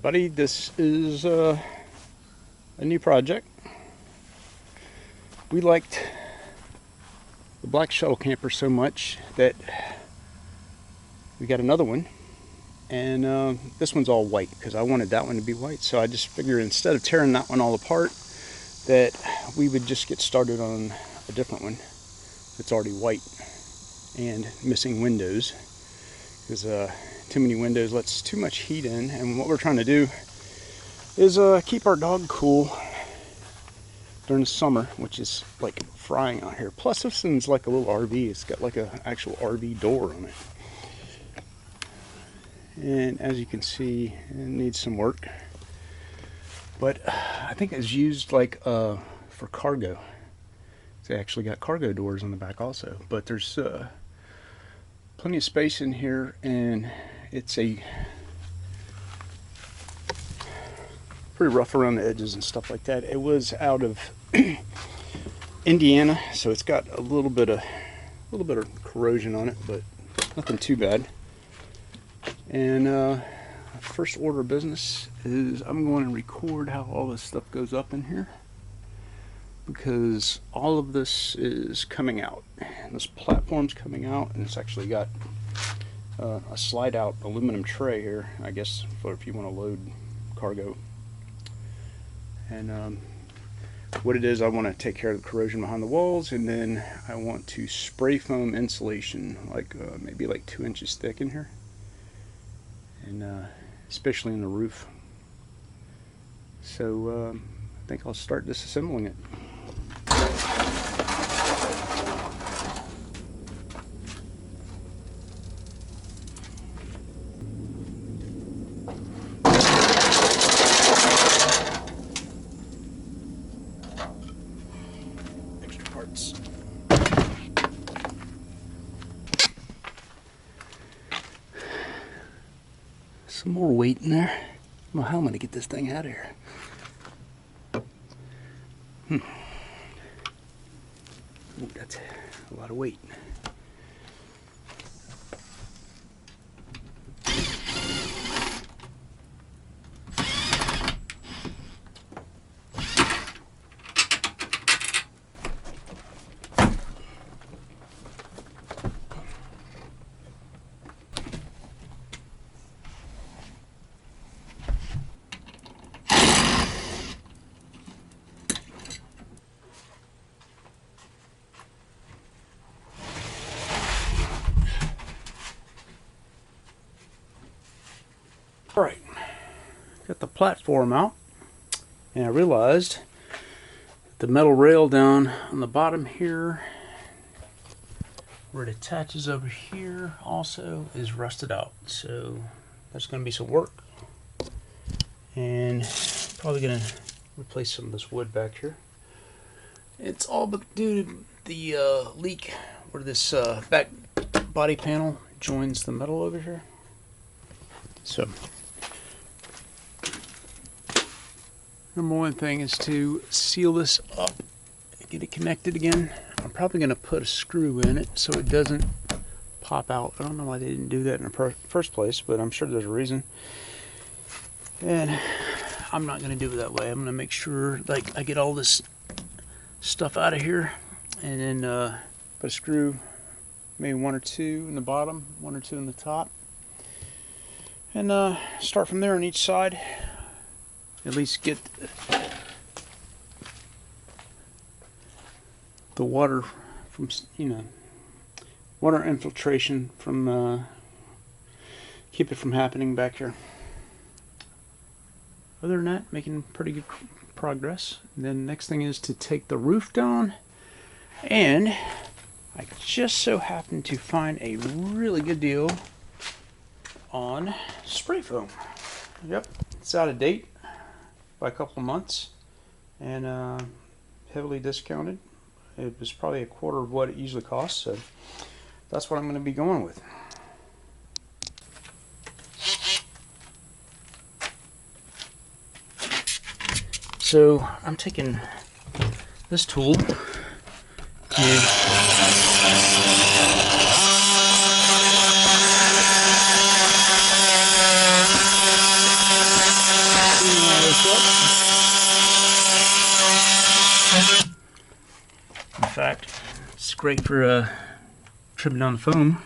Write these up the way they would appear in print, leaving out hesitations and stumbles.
everybody, this is a new project. We liked the black shuttle camper so much that we got another one, and this one's all white because I wanted that one to be white. So I just figured instead of tearing that one all apart, that we would just get started on a different one that's already white and missing windows, because too many windows lets too much heat in. And what we're trying to do is keep our dog cool during the summer, which is like frying out here. Plus this one's like a little RV. It's got like an actual RV door on it, and as you can see, it needs some work, but I think it's used like for cargo. They actually got cargo doors on the back also, but there's plenty of space in here, and it's a pretty rough around the edges and stuff like that. It was out of Indiana, so it's got a little bit of corrosion on it, but nothing too bad. And first order of business is I'm going to record how all this stuff goes up in here, because all of this is coming out. This platform's coming out, and it's actually got a slide out aluminum tray here, I guess, for if you want to load cargo. And what it is, I want to take care of the corrosion behind the walls, and then I want to spray foam insulation, like maybe like 2 inches thick in here, and especially in the roof. So I think I'll start disassembling it. Extra parts. Some more weight in there. I don't know how I'm going to get this thing out of here. Ooh, that's a lot of weight. Alright, got the platform out, and I realized the metal rail down on the bottom here, where it attaches over here, also is rusted out. So that's going to be some work, and probably going to replace some of this wood back here. It's all but due to the leak where this back body panel joins the metal over here. So number one thing is to seal this up and get it connected again. I'm probably going to put a screw in it so it doesn't pop out. I don't know why they didn't do that in the first place, but I'm sure there's a reason. And I'm not going to do it that way. I'm going to make sure like I get all this stuff out of here, and then put a screw, maybe 1 or 2 in the bottom, 1 or 2 in the top, and start from there on each side. At least get the water from, water infiltration from, keep it from happening back here. Other than that, making pretty good progress. And then next thing is to take the roof down, and I just so happened to find a really good deal on spray foam. Yep, it's out of date by a couple of months, and heavily discounted. It was probably a quarter of what it usually costs, so that's what I'm going to be going with. So I'm taking this tool and In fact, it's great for trimming down the foam.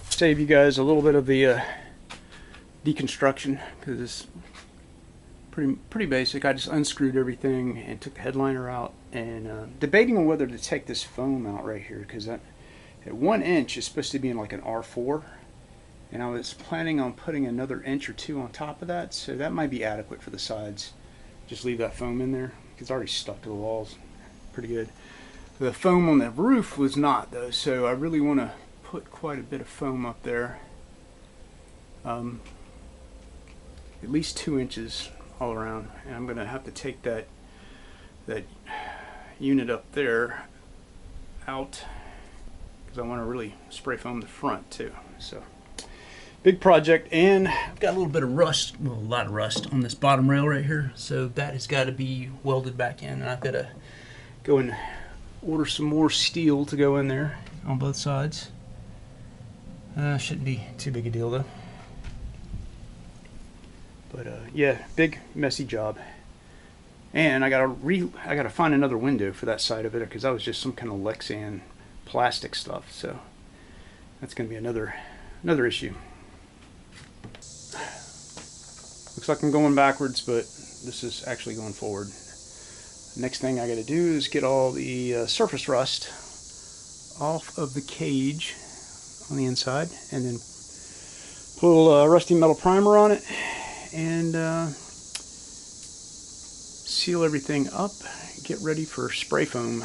Save you guys a little bit of the deconstruction, because it's pretty basic. I just unscrewed everything and took the headliner out, and debating on whether to take this foam out right here, because at 1 inch it's supposed to be in like an R4, and I was planning on putting another inch or two on top of that, so that might be adequate for the sides. Just leave that foam in there because it's already stuck to the walls pretty good. The foam on the roof was not, though, so I really want to put quite a bit of foam up there, at least 2 inches all around, and I'm gonna have to take that unit up there out because I want to really spray foam the front too. So big project, and I've got a little bit of rust, well, a lot of rust on this bottom rail right here, so that has got to be welded back in, and I've got to go and order some more steel to go in there on both sides. Shouldn't be too big a deal though. But yeah, big messy job. And I gotta find another window for that side of it, because that was just some kind of Lexan plastic stuff. So that's gonna be another issue. Looks like I'm going backwards, but this is actually going forward. Next thing I gotta do is get all the surface rust off of the cage on the inside, and then put a little rusty metal primer on it, and seal everything up, get ready for spray foam.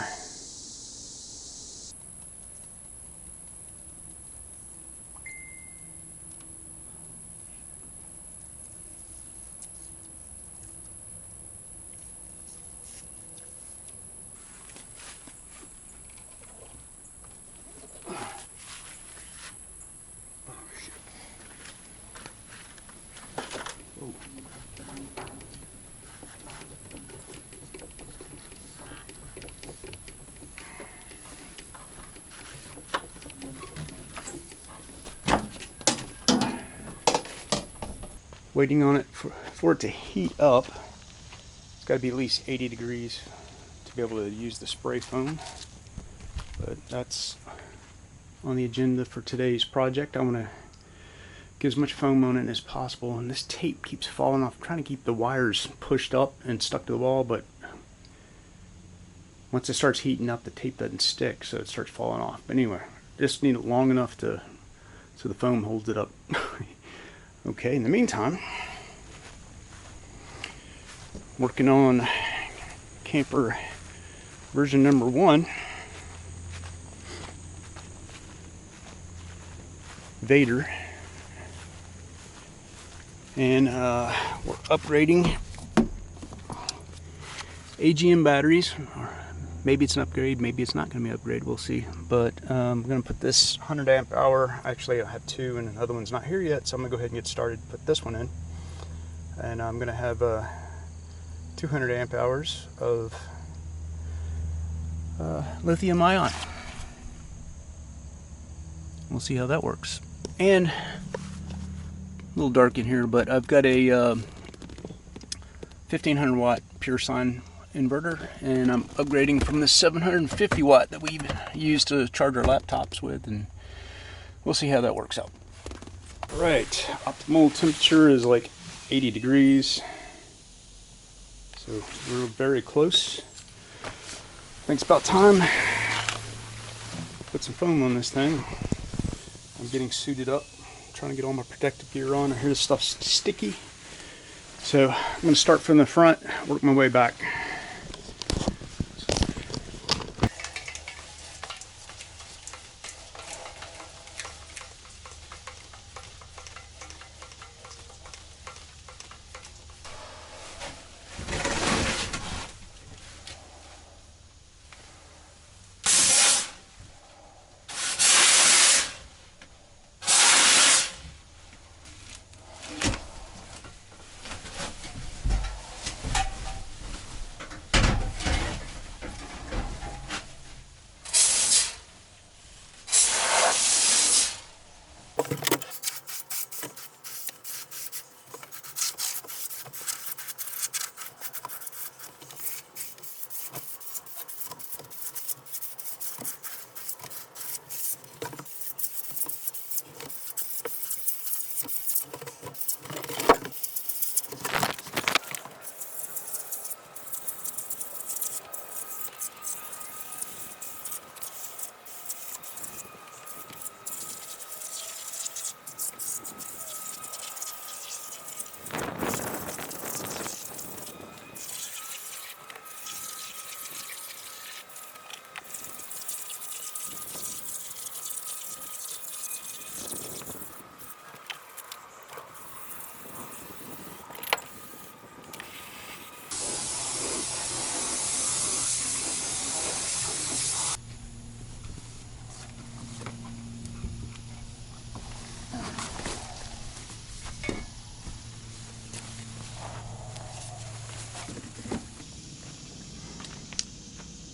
Waiting on it for it to heat up. It's got to be at least 80 degrees to be able to use the spray foam. But that's on the agenda for today's project. I want to get as much foam on it as possible, and this tape keeps falling off. I'm trying to keep the wires pushed up and stuck to the wall, but once it starts heating up, the tape doesn't stick, so it starts falling off. But anyway, just need it long enough so the foam holds it up. Okay, in the meantime, working on camper version number 1, Vader, and we're upgrading AGM batteries. Maybe it's an upgrade, maybe it's not going to be an upgrade, we'll see. But I'm going to put this 100 amp hour, actually I have 2 and another one's not here yet, so I'm going to go ahead and get started, put this one in. And I'm going to have 200 amp hours of lithium ion. We'll see how that works. And a little dark in here, but I've got a 1500 watt pure sine inverter, and I'm upgrading from the 750 watt that we use to charge our laptops with, and we'll see how that works out. Right, optimal temperature is like 80 degrees, so we're very close. I think it's about time put some foam on this thing. I'm getting suited up, trying to get all my protective gear on. I hear this stuff's sticky, so I'm going to start from the front, work my way back.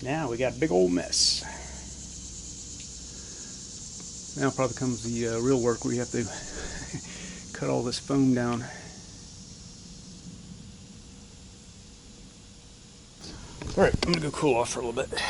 Now we got a big old mess. Now probably comes the real work where you have to cut all this foam down. Alright, I'm gonna go cool off for a little bit.